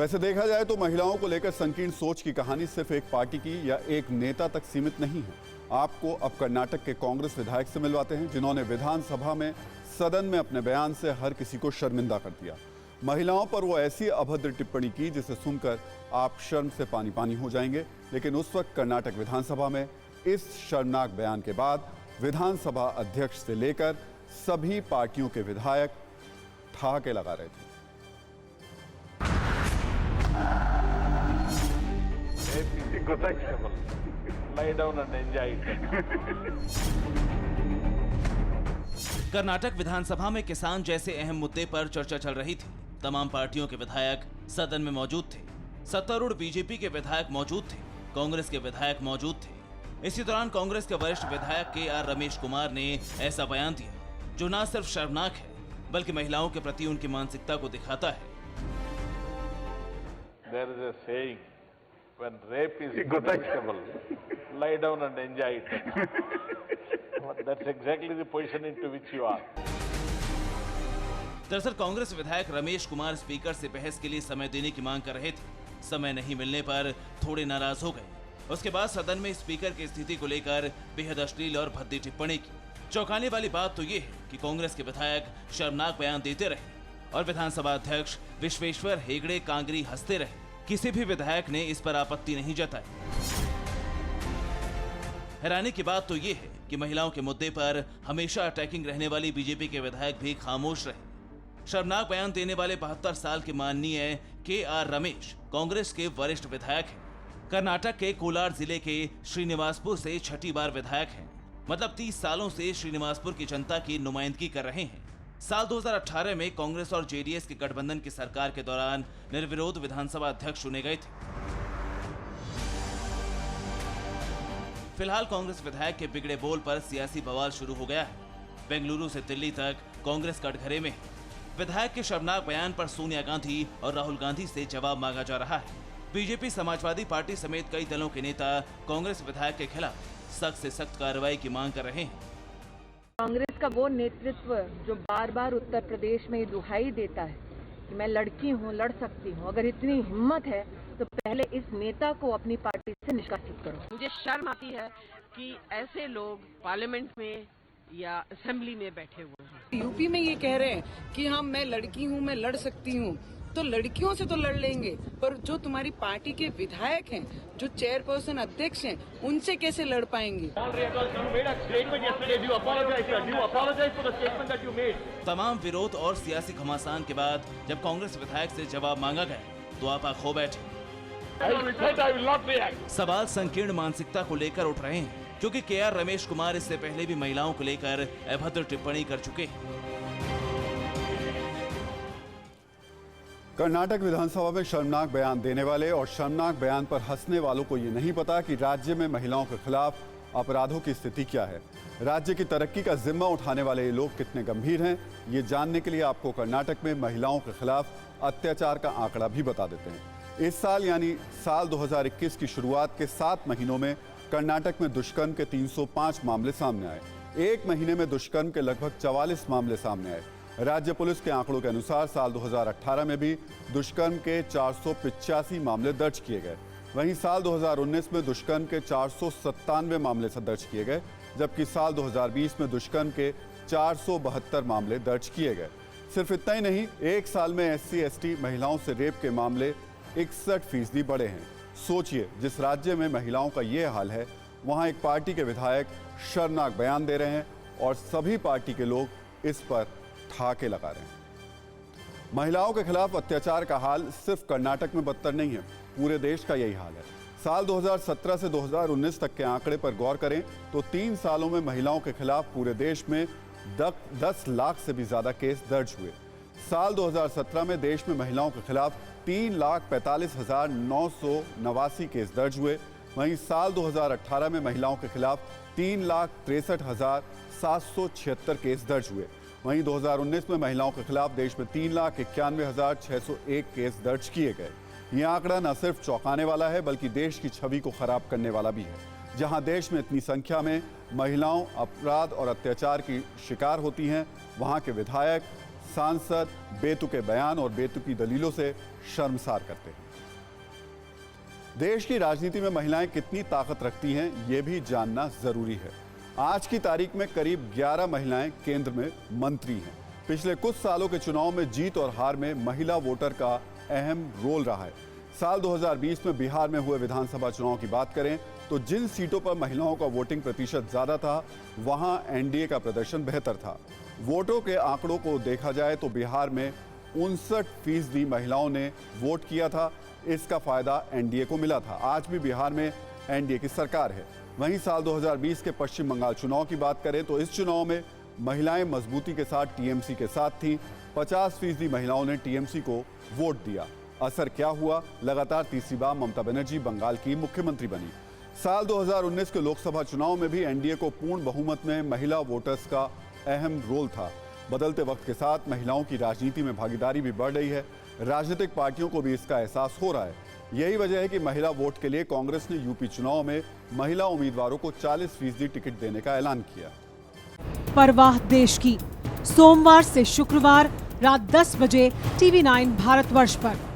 वैसे देखा जाए तो महिलाओं को लेकर संकीर्ण सोच की कहानी सिर्फ एक पार्टी की या एक नेता तक सीमित नहीं है। आपको अब कर्नाटक के कांग्रेस विधायक से मिलवाते हैं, जिन्होंने विधानसभा में सदन में अपने बयान से हर किसी को शर्मिंदा कर दिया। महिलाओं पर वो ऐसी अभद्र टिप्पणी की जिसे सुनकर आप शर्म से पानी पानी हो जाएंगे। लेकिन उस वक्त कर्नाटक विधानसभा में इस शर्मनाक बयान के बाद विधानसभा अध्यक्ष से लेकर सभी पार्टियों के विधायक ठहाके लगा रहे थे। कर्नाटक विधानसभा में किसान जैसे अहम मुद्दे पर चर्चा चल रही थी। तमाम पार्टियों के विधायक सदन में मौजूद थे। सत्तारूढ़ बीजेपी के विधायक मौजूद थे, कांग्रेस के विधायक मौजूद थे। इसी दौरान कांग्रेस के वरिष्ठ विधायक के.आर. रमेश कुमार ने ऐसा बयान दिया जो न सिर्फ शर्मनाक है बल्कि महिलाओं के प्रति उनकी मानसिकता को दिखाता है। There is a saying, when rape is punishable, lie down and enjoy it. That's exactly the position into which you are. दरअसल कांग्रेस विधायक रमेश कुमार स्पीकर से बहस के लिए समय देने की मांग कर रहे थे। समय नहीं मिलने पर थोड़े नाराज हो गए। उसके बाद सदन में स्पीकर की स्थिति को लेकर बेहद अश्लील और भद्दी टिप्पणी की। चौंकाने वाली बात तो ये है कि कांग्रेस के विधायक शर्मनाक बयान देते रहे और विधानसभा अध्यक्ष विश्वेश्वर हेगड़े कांगरी हंसते रहे। किसी भी विधायक ने इस पर आपत्ति नहीं जताई। हैरानी की बात तो ये है कि महिलाओं के मुद्दे पर हमेशा अटैकिंग रहने वाली बीजेपी के विधायक भी खामोश रहे। शर्मनाक बयान देने वाले 72 साल के माननीय के.आर. रमेश कांग्रेस के वरिष्ठ विधायक हैं। कर्नाटक के कोलार जिले के श्रीनिवासपुर से छठी बार विधायक हैं। मतलब 30 सालों से श्रीनिवासपुर की जनता की नुमाइंदगी कर रहे हैं। साल 2018 में कांग्रेस और जेडीएस के गठबंधन की सरकार के दौरान निर्विरोध विधानसभा अध्यक्ष चुने गए थे। फिलहाल कांग्रेस विधायक के बिगड़े बोल पर सियासी बवाल शुरू हो गया है। बेंगलुरु से दिल्ली तक कांग्रेस कटघरे में है। विधायक के शर्मनाक बयान पर सोनिया गांधी और राहुल गांधी से जवाब मांगा जा रहा है। बीजेपी, समाजवादी पार्टी समेत कई दलों के नेता कांग्रेस विधायक के खिलाफ सख्त से सख्त कार्रवाई की मांग कर रहे हैं। कांग्रेस का वो नेतृत्व जो बार बार उत्तर प्रदेश में दुहाई देता है कि मैं लड़की हूँ, लड़ सकती हूँ, अगर इतनी हिम्मत है तो पहले इस नेता को अपनी पार्टी से निष्कासित करो। मुझे शर्म आती है कि ऐसे लोग पार्लियामेंट में या असेंबली में बैठे हुए हैं। यूपी में ये कह रहे हैं कि हाँ मैं लड़की हूँ, मैं लड़ सकती हूँ, तो लड़कियों से तो लड़ लेंगे, पर जो तुम्हारी पार्टी के विधायक हैं, जो चेयरपर्सन अध्यक्ष हैं, उनसे कैसे लड़ पाएंगे? तमाम विरोध और सियासी घमासान के बाद जब कांग्रेस विधायक से जवाब मांगा गया तो आपा खो बैठे। सवाल संकीर्ण मानसिकता को लेकर उठ रहे हैं क्योंकि के.आर. रमेश कुमार इससे पहले भी महिलाओं को लेकर अभद्र टिप्पणी कर चुके हैं। कर्नाटक विधानसभा में शर्मनाक बयान देने वाले और शर्मनाक बयान पर हंसने वालों को ये नहीं पता कि राज्य में महिलाओं के खिलाफ अपराधों की स्थिति क्या है। राज्य की तरक्की का जिम्मा उठाने वाले ये लोग कितने गंभीर हैं, ये जानने के लिए आपको कर्नाटक में महिलाओं के खिलाफ अत्याचार का आंकड़ा भी बता देते हैं। इस साल यानी साल 2021 की शुरुआत के 7 महीनों में कर्नाटक में दुष्कर्म के 305 मामले सामने आए। एक महीने में दुष्कर्म के लगभग 44 मामले सामने आए। राज्य पुलिस के आंकड़ों के अनुसार साल 2018 में भी दुष्कर्म के 485 मामले दर्ज किए गए। वहीं साल 2019 में दुष्कर्म के 497 मामले दर्ज किए गए, जबकि साल 2020 में दुष्कर्म के 472 मामले दर्ज किए गए। सिर्फ इतना ही नहीं, एक साल में SC/ST महिलाओं से रेप के मामले 61% बढ़े हैं। सोचिए, जिस राज्य में महिलाओं का ये हाल है, वहां एक पार्टी के विधायक शर्मनाक बयान दे रहे हैं और सभी पार्टी के लोग इस पर ठहाके लगा रहे हैं। महिलाओं के खिलाफ अत्याचार का हाल सिर्फ कर्नाटक में बदतर नहीं है, पूरे देश का यही हाल है। साल 2017 से 2019 तक के आंकड़े पर गौर करें तो 3 सालों में महिलाओं के खिलाफ पूरे देश में 10 लाख से भी ज्यादा केस दर्ज हुए। साल 2017 में देश में महिलाओं के खिलाफ 3,45,989 केस दर्ज हुए। वहीं साल 2018 में महिलाओं के खिलाफ 3,63,776 केस दर्ज हुए। वहीं 2019 में महिलाओं के खिलाफ देश में 3,91,601 केस दर्ज किए गए। यह आंकड़ा न सिर्फ चौंकाने वाला है बल्कि देश की छवि को खराब करने वाला भी है। जहां देश में इतनी संख्या में महिलाओं अपराध और अत्याचार की शिकार होती हैं, वहां के विधायक सांसद बेतुके बयान और बेतुकी दलीलों से शर्मसार करते हैं। देश की राजनीति में महिलाएं कितनी ताकत रखती हैं, ये भी जानना जरूरी है। आज की तारीख में करीब 11 महिलाएं केंद्र में मंत्री हैं। पिछले कुछ सालों के चुनाव में जीत और हार में महिला वोटर का अहम रोल रहा है। साल 2020 में बिहार में हुए विधानसभा चुनाव की बात करें तो जिन सीटों पर महिलाओं का वोटिंग प्रतिशत ज्यादा था, वहां एनडीए का प्रदर्शन बेहतर था। वोटों के आंकड़ों को देखा जाए तो बिहार में 59% महिलाओं ने वोट किया था। इसका फायदा एनडीए को मिला था। आज भी बिहार में एनडीए की सरकार है। वहीं साल 2020 के पश्चिम बंगाल चुनाव की बात करें तो इस चुनाव में महिलाएं मजबूती के साथ टीएमसी के साथ थीं। 50% महिलाओं ने टीएमसी को वोट दिया। असर क्या हुआ? लगातार तीसरी बार ममता बनर्जी बंगाल की मुख्यमंत्री बनी। साल 2019 के लोकसभा चुनाव में भी एनडीए को पूर्ण बहुमत में महिला वोटर्स का अहम रोल था। बदलते वक्त के साथ महिलाओं की राजनीति में भागीदारी भी बढ़ रही है। राजनीतिक पार्टियों को भी इसका एहसास हो रहा है। यही वजह है कि महिला वोट के लिए कांग्रेस ने यूपी चुनाव में महिला उम्मीदवारों को 40% टिकट देने का ऐलान किया। परवाह देश की, सोमवार से शुक्रवार रात 10 बजे TV9 भारतवर्ष पर।